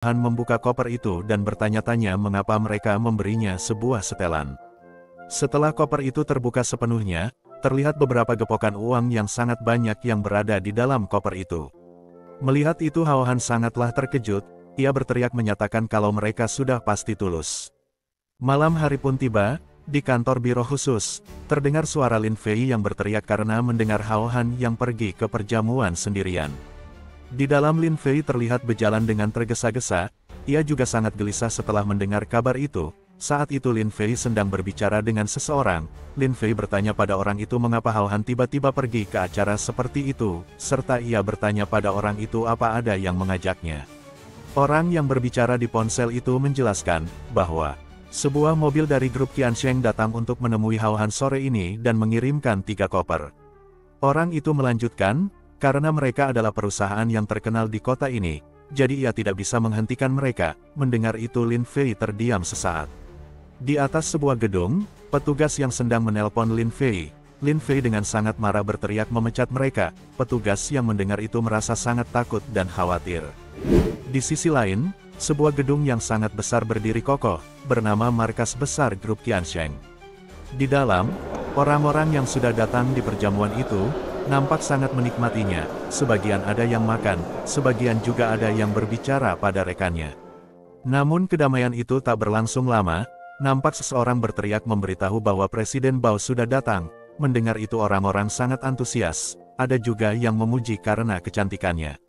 Han membuka koper itu dan bertanya-tanya mengapa mereka memberinya sebuah setelan. Setelah koper itu terbuka sepenuhnya, terlihat beberapa gepokan uang yang sangat banyak yang berada di dalam koper itu. Melihat itu Hao Han sangatlah terkejut, ia berteriak menyatakan kalau mereka sudah pasti tulus. Malam hari pun tiba, di kantor biro khusus, terdengar suara Lin Fei yang berteriak karena mendengar Hao Han yang pergi ke perjamuan sendirian. Di dalam Lin Fei terlihat berjalan dengan tergesa-gesa, ia juga sangat gelisah setelah mendengar kabar itu. Saat itu Lin Fei sedang berbicara dengan seseorang, Lin Fei bertanya pada orang itu mengapa Hao Han tiba-tiba pergi ke acara seperti itu, serta ia bertanya pada orang itu apa ada yang mengajaknya. Orang yang berbicara di ponsel itu menjelaskan, bahwa sebuah mobil dari grup Qiansheng datang untuk menemui Hao Han sore ini dan mengirimkan 3 koper. Orang itu melanjutkan, karena mereka adalah perusahaan yang terkenal di kota ini, jadi ia tidak bisa menghentikan mereka. Mendengar itu Lin Fei terdiam sesaat. Di atas sebuah gedung, petugas yang sedang menelpon Lin Fei. Lin Fei dengan sangat marah berteriak memecat mereka. Petugas yang mendengar itu merasa sangat takut dan khawatir. Di sisi lain, sebuah gedung yang sangat besar berdiri kokoh, bernama markas besar grup Qiansheng. Di dalam, orang-orang yang sudah datang di perjamuan itu, nampak sangat menikmatinya, sebagian ada yang makan, sebagian juga ada yang berbicara pada rekannya. Namun kedamaian itu tak berlangsung lama, nampak seseorang berteriak memberitahu bahwa Presiden Bao sudah datang. Mendengar itu orang-orang sangat antusias, ada juga yang memuji karena kecantikannya.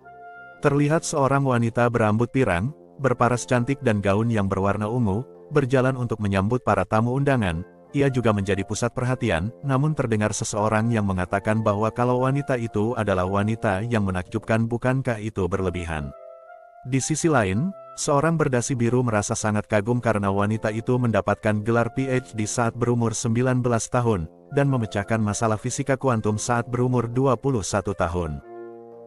Terlihat seorang wanita berambut pirang, berparas cantik dan gaun yang berwarna ungu, berjalan untuk menyambut para tamu undangan. Ia juga menjadi pusat perhatian, namun terdengar seseorang yang mengatakan bahwa kalau wanita itu adalah wanita yang menakjubkan, bukankah itu berlebihan? Di sisi lain, seorang berdasi biru merasa sangat kagum karena wanita itu mendapatkan gelar PhD saat berumur 19 tahun, dan memecahkan masalah fisika kuantum saat berumur 21 tahun.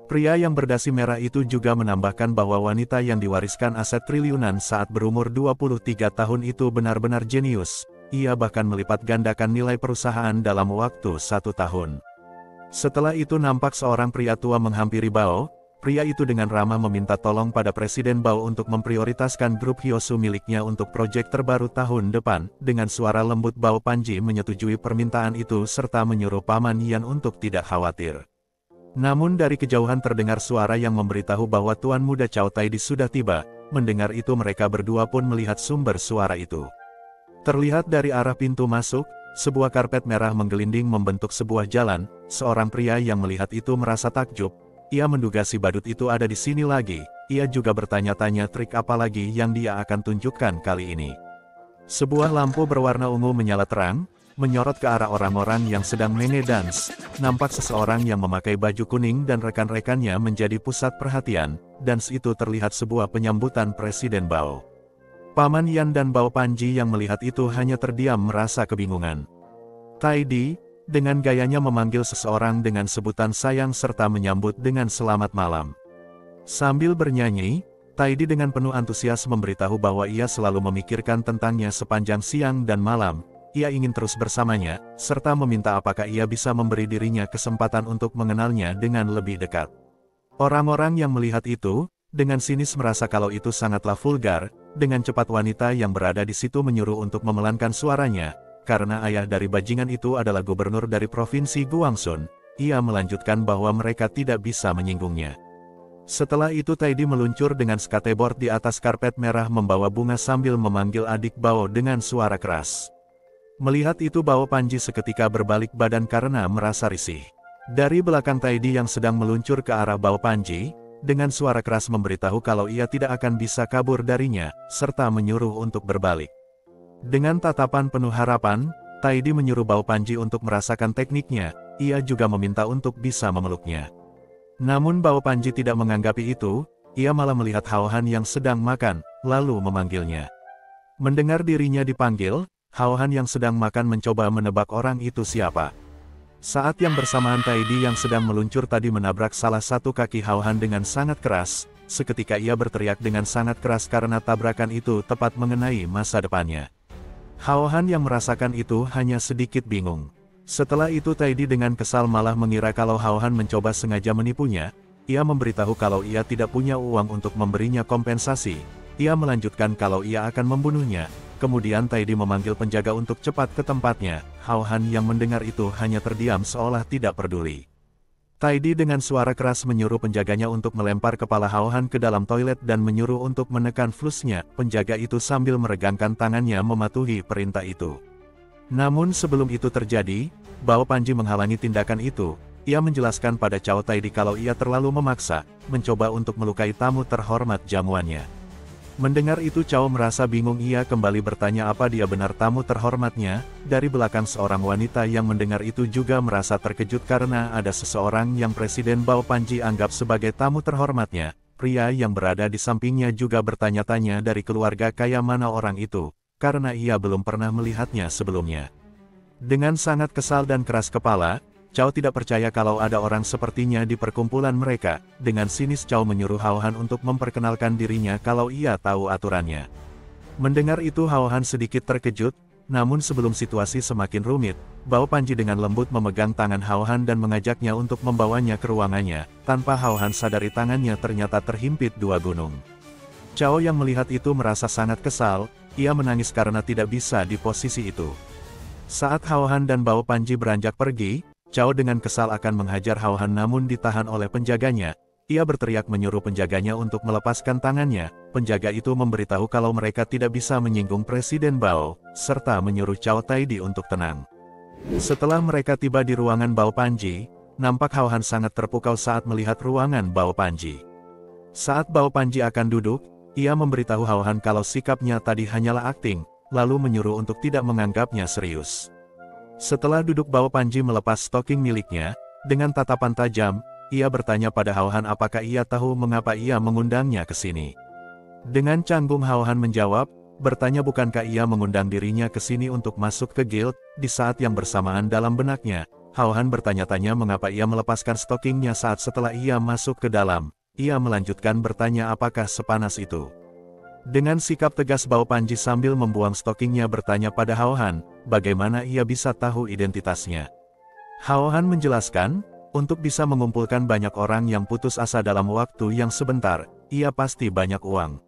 Pria yang berdasi merah itu juga menambahkan bahwa wanita yang diwariskan aset triliunan saat berumur 23 tahun itu benar-benar jenius. Ia bahkan melipat gandakan nilai perusahaan dalam waktu 1 tahun. Setelah itu nampak seorang pria tua menghampiri Bao. Pria itu dengan ramah meminta tolong pada Presiden Bao untuk memprioritaskan grup Hiosu miliknya untuk proyek terbaru tahun depan. Dengan suara lembut Bao Panji menyetujui permintaan itu serta menyuruh Paman Yan untuk tidak khawatir. Namun dari kejauhan terdengar suara yang memberitahu bahwa Tuan Muda Cao Taidi sudah tiba. Mendengar itu mereka berdua pun melihat sumber suara itu. Terlihat dari arah pintu masuk, sebuah karpet merah menggelinding membentuk sebuah jalan. Seorang pria yang melihat itu merasa takjub. Ia menduga si badut itu ada di sini lagi. Ia juga bertanya-tanya trik apa lagi yang dia akan tunjukkan kali ini. Sebuah lampu berwarna ungu menyala terang, menyorot ke arah orang-orang yang sedang dance. Nampak seseorang yang memakai baju kuning dan rekan-rekannya menjadi pusat perhatian. Dance itu terlihat sebuah penyambutan Presiden Bao. Paman Yan dan Bao Panji yang melihat itu hanya terdiam merasa kebingungan. Taidi, dengan gayanya memanggil seseorang dengan sebutan sayang serta menyambut dengan selamat malam. Sambil bernyanyi, Taidi dengan penuh antusias memberitahu bahwa ia selalu memikirkan tentangnya sepanjang siang dan malam. Ia ingin terus bersamanya, serta meminta apakah ia bisa memberi dirinya kesempatan untuk mengenalnya dengan lebih dekat. Orang-orang yang melihat itu, dengan sinis merasa kalau itu sangatlah vulgar. Dengan cepat wanita yang berada di situ menyuruh untuk memelankan suaranya, karena ayah dari bajingan itu adalah gubernur dari provinsi Guangsun. Ia melanjutkan bahwa mereka tidak bisa menyinggungnya. Setelah itu Taidi meluncur dengan skateboard di atas karpet merah membawa bunga sambil memanggil adik Bao dengan suara keras. Melihat itu Bao Panji seketika berbalik badan karena merasa risih. Dari belakang Taidi yang sedang meluncur ke arah Bao Panji, dengan suara keras memberitahu kalau ia tidak akan bisa kabur darinya, serta menyuruh untuk berbalik. Dengan tatapan penuh harapan, Taidi menyuruh Bao Panji untuk merasakan tekniknya. Ia juga meminta untuk bisa memeluknya. Namun Bao Panji tidak menganggapi itu, ia malah melihat Hao Han yang sedang makan, lalu memanggilnya. Mendengar dirinya dipanggil, Hao Han yang sedang makan mencoba menebak orang itu siapa. Saat yang bersamaan Taidi yang sedang meluncur tadi menabrak salah satu kaki Hao Han dengan sangat keras. Seketika ia berteriak dengan sangat keras karena tabrakan itu tepat mengenai masa depannya. Hao Han yang merasakan itu hanya sedikit bingung. Setelah itu Taidi dengan kesal malah mengira kalau Hao Han mencoba sengaja menipunya. ia memberitahu kalau ia tidak punya uang untuk memberinya kompensasi. Ia melanjutkan kalau ia akan membunuhnya. Kemudian Taidi memanggil penjaga untuk cepat ke tempatnya. Hao Han yang mendengar itu hanya terdiam seolah tidak peduli. Taidi dengan suara keras menyuruh penjaganya untuk melempar kepala Hao Han ke dalam toilet dan menyuruh untuk menekan flusnya. Penjaga itu sambil meregangkan tangannya mematuhi perintah itu. Namun sebelum itu terjadi, Bao Panji menghalangi tindakan itu. Ia menjelaskan pada Cao Taidi kalau ia terlalu memaksa, mencoba untuk melukai tamu terhormat jamuannya. Mendengar itu Cao merasa bingung. Ia kembali bertanya apa dia benar tamu terhormatnya. Dari belakang seorang wanita yang mendengar itu juga merasa terkejut karena ada seseorang yang Presiden Bao Panji anggap sebagai tamu terhormatnya. Pria yang berada di sampingnya juga bertanya-tanya dari keluarga kaya mana orang itu, karena ia belum pernah melihatnya sebelumnya. Dengan sangat kesal dan keras kepala, Cao tidak percaya kalau ada orang sepertinya di perkumpulan mereka. Dengan sinis Cao menyuruh Hao Han untuk memperkenalkan dirinya kalau ia tahu aturannya. Mendengar itu Hao Han sedikit terkejut, namun sebelum situasi semakin rumit, Bao Panji dengan lembut memegang tangan Hao Han dan mengajaknya untuk membawanya ke ruangannya. Tanpa Hao Han sadari tangannya ternyata terhimpit dua gunung. Cao yang melihat itu merasa sangat kesal, ia menangis karena tidak bisa di posisi itu. Saat Hao Han dan Bao Panji beranjak pergi, Cao dengan kesal akan menghajar Hao Han namun ditahan oleh penjaganya. Ia berteriak menyuruh penjaganya untuk melepaskan tangannya. Penjaga itu memberitahu kalau mereka tidak bisa menyinggung Presiden Bao, serta menyuruh Cao Taidi untuk tenang. Setelah mereka tiba di ruangan Bao Panji, nampak Hao Han sangat terpukau saat melihat ruangan Bao Panji. Saat Bao Panji akan duduk, ia memberitahu Hao Han kalau sikapnya tadi hanyalah akting, lalu menyuruh untuk tidak menganggapnya serius. Setelah duduk Bao Panji melepas stoking miliknya, dengan tatapan tajam, ia bertanya pada Hao Han apakah ia tahu mengapa ia mengundangnya ke sini. Dengan canggung Hao Han menjawab, bertanya bukankah ia mengundang dirinya ke sini untuk masuk ke guild. Di saat yang bersamaan dalam benaknya, Hao Han bertanya-tanya mengapa ia melepaskan stokingnya saat setelah ia masuk ke dalam. Ia melanjutkan bertanya apakah sepanas itu. Dengan sikap tegas Bao Panji sambil membuang stokingnya bertanya pada Hao Han, bagaimana ia bisa tahu identitasnya. Hao Han menjelaskan, untuk bisa mengumpulkan banyak orang yang putus asa dalam waktu yang sebentar, ia pasti banyak uang.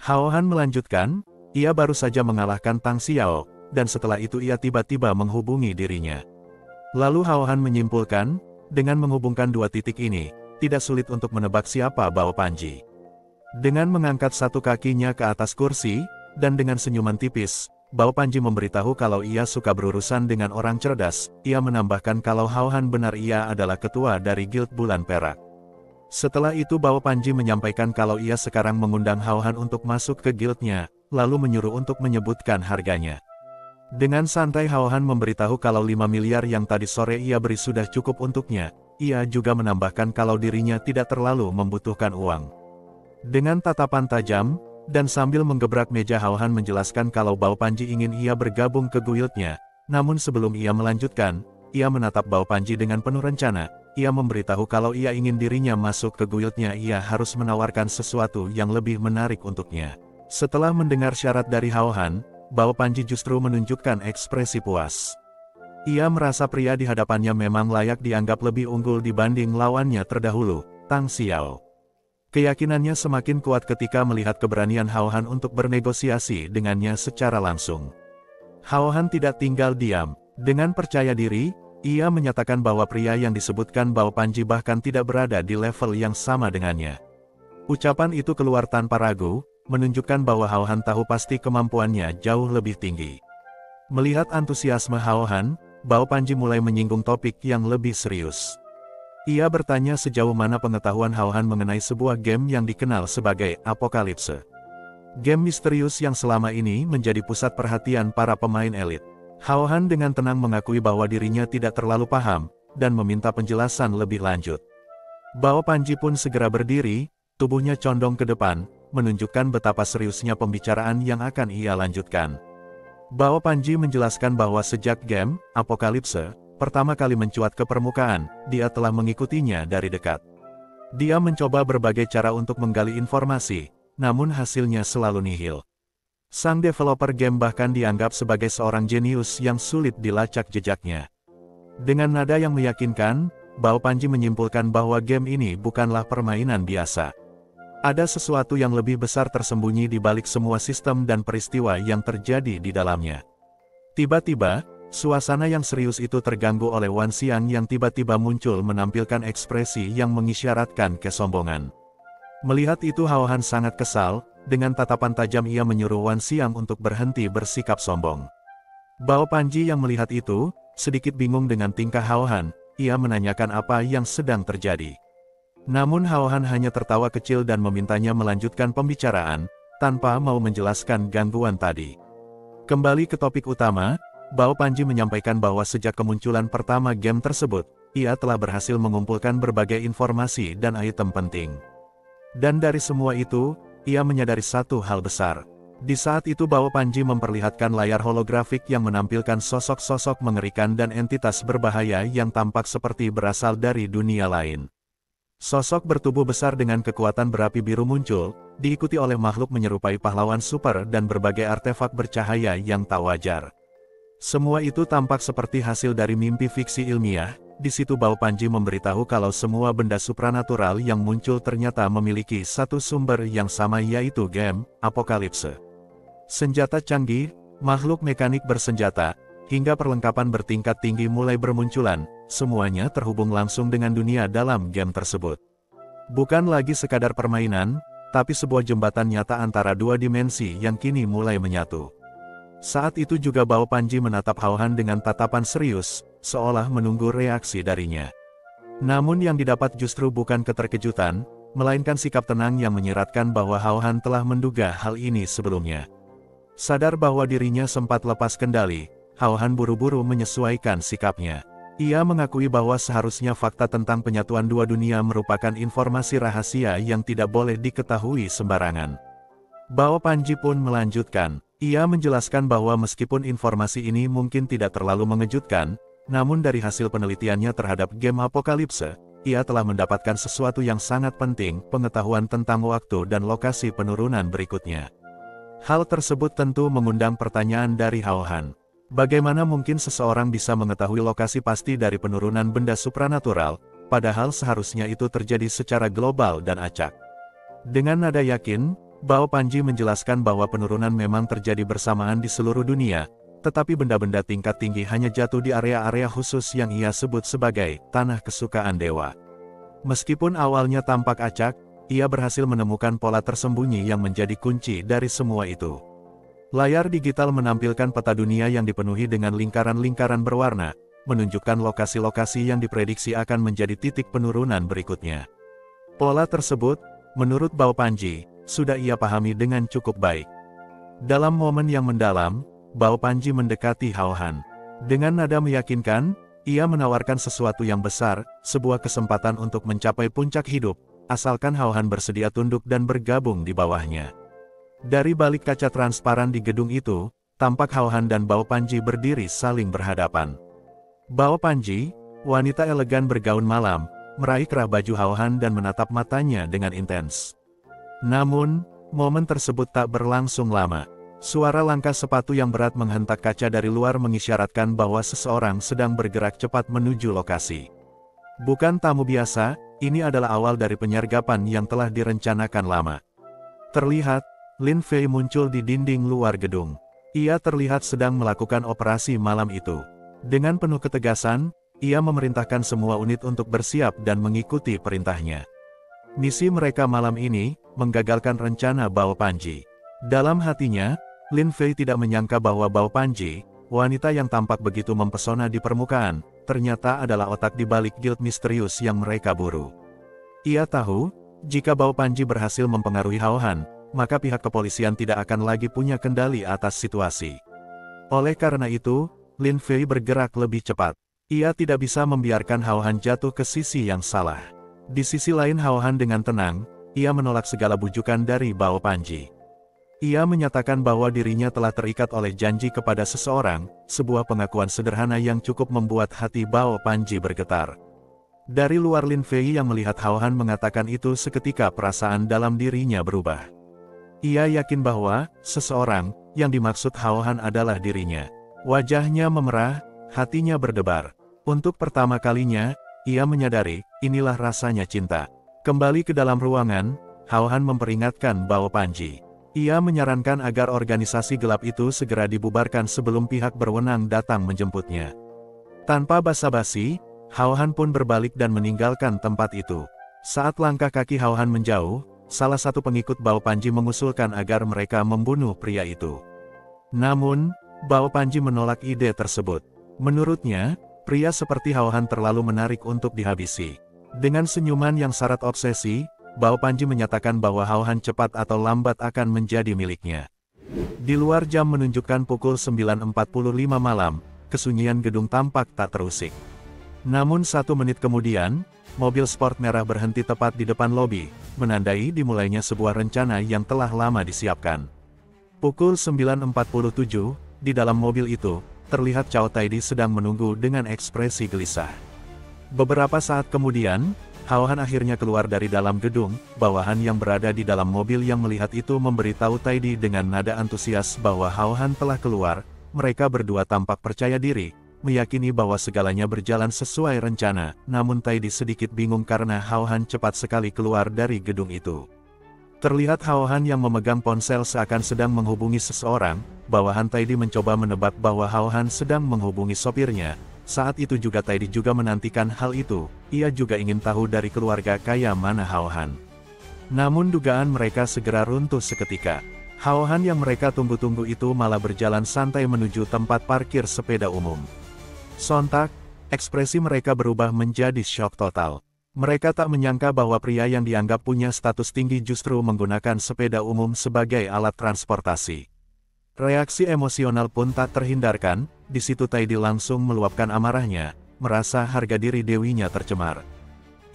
Hao Han melanjutkan, ia baru saja mengalahkan Tang Xiao, dan setelah itu ia tiba-tiba menghubungi dirinya. Lalu Hao Han menyimpulkan, dengan menghubungkan dua titik ini, tidak sulit untuk menebak siapa Bao Panji. Dengan mengangkat satu kakinya ke atas kursi, dan dengan senyuman tipis, Bao Panji memberitahu kalau ia suka berurusan dengan orang cerdas. Ia menambahkan kalau Hao Han benar ia adalah ketua dari Guild Bulan Perak. Setelah itu Bao Panji menyampaikan kalau ia sekarang mengundang Hao Han untuk masuk ke guildnya, lalu menyuruh untuk menyebutkan harganya. Dengan santai Hao Han memberitahu kalau 5 miliar yang tadi sore ia beri sudah cukup untuknya. Ia juga menambahkan kalau dirinya tidak terlalu membutuhkan uang. Dengan tatapan tajam, dan sambil menggebrak meja Hao Han menjelaskan kalau Bao Panji ingin ia bergabung ke guildnya. Namun sebelum ia melanjutkan, ia menatap Bao Panji dengan penuh rencana. Ia memberitahu kalau ia ingin dirinya masuk ke guildnya ia harus menawarkan sesuatu yang lebih menarik untuknya. Setelah mendengar syarat dari Hao Han, Bao Panji justru menunjukkan ekspresi puas. Ia merasa pria di hadapannya memang layak dianggap lebih unggul dibanding lawannya terdahulu, Tang Xiao. Keyakinannya semakin kuat ketika melihat keberanian Hao Han untuk bernegosiasi dengannya secara langsung. Hao Han tidak tinggal diam. Dengan percaya diri, ia menyatakan bahwa pria yang disebutkan Bao Panji bahkan tidak berada di level yang sama dengannya. Ucapan itu keluar tanpa ragu, menunjukkan bahwa Hao Han tahu pasti kemampuannya jauh lebih tinggi. Melihat antusiasme Hao Han, Bao Panji mulai menyinggung topik yang lebih serius. Ia bertanya sejauh mana pengetahuan Hao Han mengenai sebuah game yang dikenal sebagai Apokalipse. Game misterius yang selama ini menjadi pusat perhatian para pemain elit. Hao Han dengan tenang mengakui bahwa dirinya tidak terlalu paham, dan meminta penjelasan lebih lanjut. Bao Panji pun segera berdiri, tubuhnya condong ke depan, menunjukkan betapa seriusnya pembicaraan yang akan ia lanjutkan. Bao Panji menjelaskan bahwa sejak game Apokalipse pertama kali mencuat ke permukaan, dia telah mengikutinya dari dekat. Dia mencoba berbagai cara untuk menggali informasi, namun hasilnya selalu nihil. Sang developer game bahkan dianggap sebagai seorang jenius yang sulit dilacak jejaknya. Dengan nada yang meyakinkan, Bao Panji menyimpulkan bahwa game ini bukanlah permainan biasa. Ada sesuatu yang lebih besar tersembunyi di balik semua sistem dan peristiwa yang terjadi di dalamnya. Tiba-tiba, suasana yang serius itu terganggu oleh Wan Xiang yang tiba-tiba muncul menampilkan ekspresi yang mengisyaratkan kesombongan. Melihat itu Hao Han sangat kesal, dengan tatapan tajam ia menyuruh Wan Xiang untuk berhenti bersikap sombong. Bao Panji yang melihat itu, sedikit bingung dengan tingkah Hao Han, ia menanyakan apa yang sedang terjadi. Namun Hao Han hanya tertawa kecil dan memintanya melanjutkan pembicaraan, tanpa mau menjelaskan gangguan tadi. Kembali ke topik utama, Bao Panji menyampaikan bahwa sejak kemunculan pertama game tersebut, ia telah berhasil mengumpulkan berbagai informasi dan item penting. Dan dari semua itu, ia menyadari satu hal besar. Di saat itu Bao Panji memperlihatkan layar holografik yang menampilkan sosok-sosok mengerikan dan entitas berbahaya yang tampak seperti berasal dari dunia lain. Sosok bertubuh besar dengan kekuatan berapi biru muncul, diikuti oleh makhluk menyerupai pahlawan super dan berbagai artefak bercahaya yang tak wajar. Semua itu tampak seperti hasil dari mimpi fiksi ilmiah. Di situ Bao Panji memberitahu kalau semua benda supranatural yang muncul ternyata memiliki satu sumber yang sama, yaitu game Apokalipse. Senjata canggih, makhluk mekanik bersenjata, hingga perlengkapan bertingkat tinggi mulai bermunculan, semuanya terhubung langsung dengan dunia dalam game tersebut. Bukan lagi sekadar permainan, tapi sebuah jembatan nyata antara dua dimensi yang kini mulai menyatu. Saat itu juga Bao Panji menatap Hao Han dengan tatapan serius, seolah menunggu reaksi darinya. Namun yang didapat justru bukan keterkejutan, melainkan sikap tenang yang menyiratkan bahwa Hao Han telah menduga hal ini sebelumnya. Sadar bahwa dirinya sempat lepas kendali, Hao Han buru-buru menyesuaikan sikapnya. Ia mengakui bahwa seharusnya fakta tentang penyatuan dua dunia merupakan informasi rahasia yang tidak boleh diketahui sembarangan. Bao Panji pun melanjutkan, ia menjelaskan bahwa meskipun informasi ini mungkin tidak terlalu mengejutkan, namun dari hasil penelitiannya terhadap game Apokalipse, ia telah mendapatkan sesuatu yang sangat penting, pengetahuan tentang waktu dan lokasi penurunan berikutnya. Hal tersebut tentu mengundang pertanyaan dari Hao Han. Bagaimana mungkin seseorang bisa mengetahui lokasi pasti dari penurunan benda supranatural, padahal seharusnya itu terjadi secara global dan acak. Dengan nada yakin, Bao Panji menjelaskan bahwa penurunan memang terjadi bersamaan di seluruh dunia, tetapi benda-benda tingkat tinggi hanya jatuh di area-area khusus yang ia sebut sebagai tanah kesukaan dewa. Meskipun awalnya tampak acak, ia berhasil menemukan pola tersembunyi yang menjadi kunci dari semua itu. Layar digital menampilkan peta dunia yang dipenuhi dengan lingkaran-lingkaran berwarna, menunjukkan lokasi-lokasi yang diprediksi akan menjadi titik penurunan berikutnya. Pola tersebut, menurut Bao Panji, sudah ia pahami dengan cukup baik. Dalam momen yang mendalam, Bao Panji mendekati Hao Han. Dengan nada meyakinkan, ia menawarkan sesuatu yang besar, sebuah kesempatan untuk mencapai puncak hidup, asalkan Hao Han bersedia tunduk dan bergabung di bawahnya. Dari balik kaca transparan di gedung itu, tampak Hao Han dan Bao Panji berdiri saling berhadapan. Bao Panji, wanita elegan bergaun malam, meraih kerah baju Hao Han dan menatap matanya dengan intens. Namun, momen tersebut tak berlangsung lama. Suara langkah sepatu yang berat menghentak kaca dari luar mengisyaratkan bahwa seseorang sedang bergerak cepat menuju lokasi. Bukan tamu biasa, ini adalah awal dari penyergapan yang telah direncanakan lama. Terlihat, Lin Fei muncul di dinding luar gedung. Ia terlihat sedang melakukan operasi malam itu. Dengan penuh ketegasan, ia memerintahkan semua unit untuk bersiap dan mengikuti perintahnya. Misi mereka malam ini, menggagalkan rencana Bao Panji. Dalam hatinya, Lin Fei tidak menyangka bahwa Bao Panji, wanita yang tampak begitu mempesona di permukaan, ternyata adalah otak di balik guild misterius yang mereka buru. Ia tahu, jika Bao Panji berhasil mempengaruhi Hao Han, maka pihak kepolisian tidak akan lagi punya kendali atas situasi. Oleh karena itu, Lin Fei bergerak lebih cepat. Ia tidak bisa membiarkan Hao Han jatuh ke sisi yang salah. Di sisi lain Hao Han dengan tenang, ia menolak segala bujukan dari Bao Panji. Ia menyatakan bahwa dirinya telah terikat oleh janji kepada seseorang, sebuah pengakuan sederhana yang cukup membuat hati Bao Panji bergetar. Dari luar Lin Fei yang melihat Hao Han mengatakan itu seketika perasaan dalam dirinya berubah. Ia yakin bahwa, seseorang, yang dimaksud Hao Han adalah dirinya. Wajahnya memerah, hatinya berdebar. Untuk pertama kalinya, ia menyadari, inilah rasanya cinta. Kembali ke dalam ruangan, Hao Han memperingatkan Bao Panji. Ia menyarankan agar organisasi gelap itu segera dibubarkan sebelum pihak berwenang datang menjemputnya. Tanpa basa-basi, Hao Han pun berbalik dan meninggalkan tempat itu. Saat langkah kaki Hao Han menjauh, salah satu pengikut Bao Panji mengusulkan agar mereka membunuh pria itu. Namun, Bao Panji menolak ide tersebut. Menurutnya, pria seperti Hao Han terlalu menarik untuk dihabisi. Dengan senyuman yang syarat obsesi, Bao Panji menyatakan bahwa Hao Han cepat atau lambat akan menjadi miliknya. Di luar jam menunjukkan pukul 9.45 malam, kesunyian gedung tampak tak terusik. Namun 1 menit kemudian, mobil sport merah berhenti tepat di depan lobi, menandai dimulainya sebuah rencana yang telah lama disiapkan. Pukul 9.47, di dalam mobil itu, terlihat Chow Taidi sedang menunggu dengan ekspresi gelisah. Beberapa saat kemudian, Hao Han akhirnya keluar dari dalam gedung. Bawahan yang berada di dalam mobil yang melihat itu memberitahu Taidi dengan nada antusias bahwa Hao Han telah keluar. Mereka berdua tampak percaya diri, meyakini bahwa segalanya berjalan sesuai rencana, namun Taidi sedikit bingung karena Hao Han cepat sekali keluar dari gedung itu. Terlihat Hao Han yang memegang ponsel seakan sedang menghubungi seseorang. Bawahan Taidi mencoba menebak bahwa Hao Han sedang menghubungi sopirnya. Saat itu juga Taidi juga menantikan hal itu, ia juga ingin tahu dari keluarga kaya mana Hao Han. Namun dugaan mereka segera runtuh seketika. Hao Han yang mereka tunggu-tunggu itu malah berjalan santai menuju tempat parkir sepeda umum. Sontak, ekspresi mereka berubah menjadi syok total. Mereka tak menyangka bahwa pria yang dianggap punya status tinggi justru menggunakan sepeda umum sebagai alat transportasi. Reaksi emosional pun tak terhindarkan, di situ Taidi langsung meluapkan amarahnya, merasa harga diri dewinya tercemar.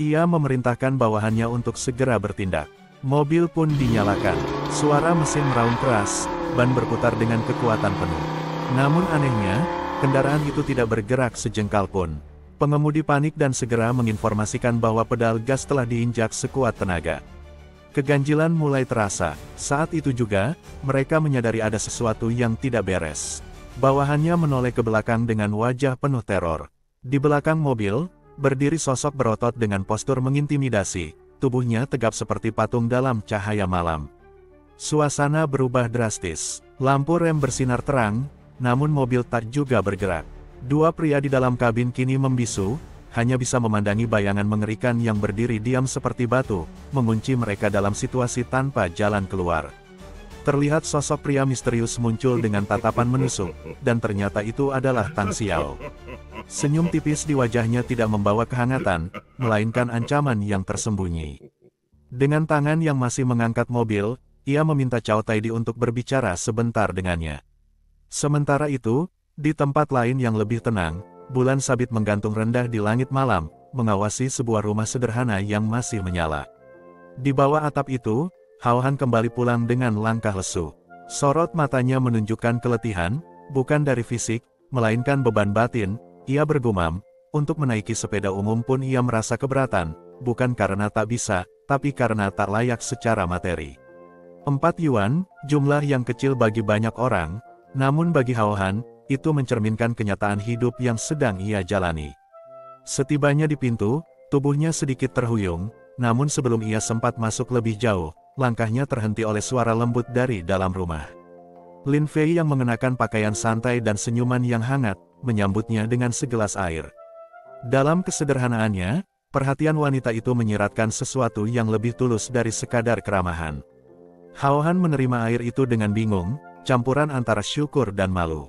Ia memerintahkan bawahannya untuk segera bertindak. Mobil pun dinyalakan, suara mesin meraung keras, ban berputar dengan kekuatan penuh. Namun anehnya, kendaraan itu tidak bergerak sejengkal pun. Pengemudi panik dan segera menginformasikan bahwa pedal gas telah diinjak sekuat tenaga. Keganjilan mulai terasa. Saat itu juga, mereka menyadari ada sesuatu yang tidak beres. Bawahannya menoleh ke belakang dengan wajah penuh teror. Di belakang mobil, berdiri sosok berotot dengan postur mengintimidasi. Tubuhnya tegap seperti patung dalam cahaya malam. Suasana berubah drastis. Lampu rem bersinar terang, namun mobil tak juga bergerak. Dua pria di dalam kabin kini membisu, hanya bisa memandangi bayangan mengerikan yang berdiri diam seperti batu, mengunci mereka dalam situasi tanpa jalan keluar. Terlihat sosok pria misterius muncul dengan tatapan menusuk, dan ternyata itu adalah Tang Xiao. Senyum tipis di wajahnya tidak membawa kehangatan, melainkan ancaman yang tersembunyi. Dengan tangan yang masih mengangkat mobil, ia meminta Chow Taidi untuk berbicara sebentar dengannya. Sementara itu, di tempat lain yang lebih tenang, bulan sabit menggantung rendah di langit malam, mengawasi sebuah rumah sederhana yang masih menyala. Di bawah atap itu, Hao Han kembali pulang dengan langkah lesu. Sorot matanya menunjukkan keletihan, bukan dari fisik, melainkan beban batin. Ia bergumam, untuk menaiki sepeda umum pun ia merasa keberatan, bukan karena tak bisa, tapi karena tak layak secara materi. 4 yuan, jumlah yang kecil bagi banyak orang, namun bagi Hao Han, itu mencerminkan kenyataan hidup yang sedang ia jalani. Setibanya di pintu, tubuhnya sedikit terhuyung, namun sebelum ia sempat masuk lebih jauh, langkahnya terhenti oleh suara lembut dari dalam rumah. Lin Fei yang mengenakan pakaian santai dan senyuman yang hangat, menyambutnya dengan segelas air. Dalam kesederhanaannya, perhatian wanita itu menyiratkan sesuatu yang lebih tulus dari sekadar keramahan. Hao Han menerima air itu dengan bingung, campuran antara syukur dan malu.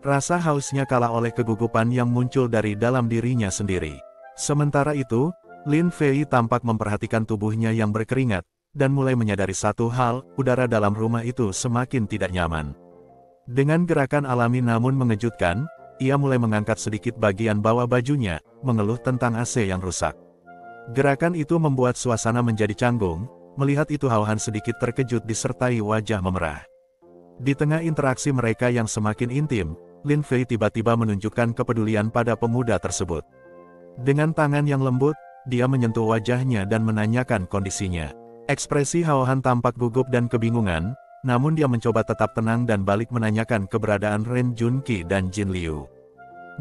Rasa hausnya kalah oleh kegugupan yang muncul dari dalam dirinya sendiri. Sementara itu, Lin Fei tampak memperhatikan tubuhnya yang berkeringat, dan mulai menyadari satu hal, udara dalam rumah itu semakin tidak nyaman. Dengan gerakan alami namun mengejutkan, ia mulai mengangkat sedikit bagian bawah bajunya, mengeluh tentang AC yang rusak. Gerakan itu membuat suasana menjadi canggung, melihat itu Hao Han sedikit terkejut disertai wajah memerah. Di tengah interaksi mereka yang semakin intim, Lin Fei tiba-tiba menunjukkan kepedulian pada pemuda tersebut. Dengan tangan yang lembut, dia menyentuh wajahnya dan menanyakan kondisinya. Ekspresi Hao Han tampak gugup dan kebingungan, namun dia mencoba tetap tenang dan balik menanyakan keberadaan Ren Junqi dan Jin Liu.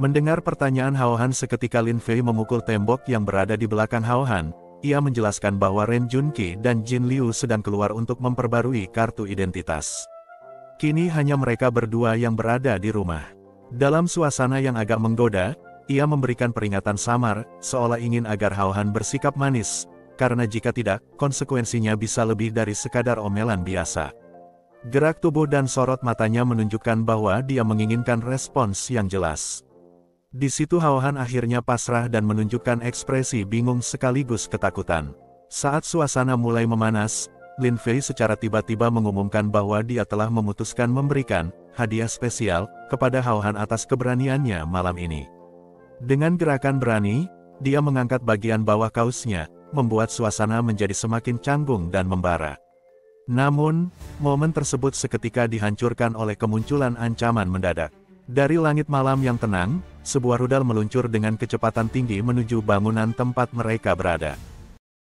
Mendengar pertanyaan Hao Han seketika Lin Fei memukul tembok yang berada di belakang Hao Han. Ia menjelaskan bahwa Ren Junqi dan Jin Liu sedang keluar untuk memperbarui kartu identitas. Kini hanya mereka berdua yang berada di rumah. Dalam suasana yang agak menggoda, ia memberikan peringatan samar, seolah ingin agar Hao Han bersikap manis, karena jika tidak, konsekuensinya bisa lebih dari sekadar omelan biasa. Gerak tubuh dan sorot matanya menunjukkan bahwa dia menginginkan respons yang jelas. Di situ Hao Han akhirnya pasrah dan menunjukkan ekspresi bingung sekaligus ketakutan. Saat suasana mulai memanas, Lin Fei secara tiba-tiba mengumumkan bahwa dia telah memutuskan memberikan hadiah spesial kepada Hao Han atas keberaniannya malam ini. Dengan gerakan berani, dia mengangkat bagian bawah kausnya, membuat suasana menjadi semakin canggung dan membara. Namun, momen tersebut seketika dihancurkan oleh kemunculan ancaman mendadak. Dari langit malam yang tenang, sebuah rudal meluncur dengan kecepatan tinggi menuju bangunan tempat mereka berada.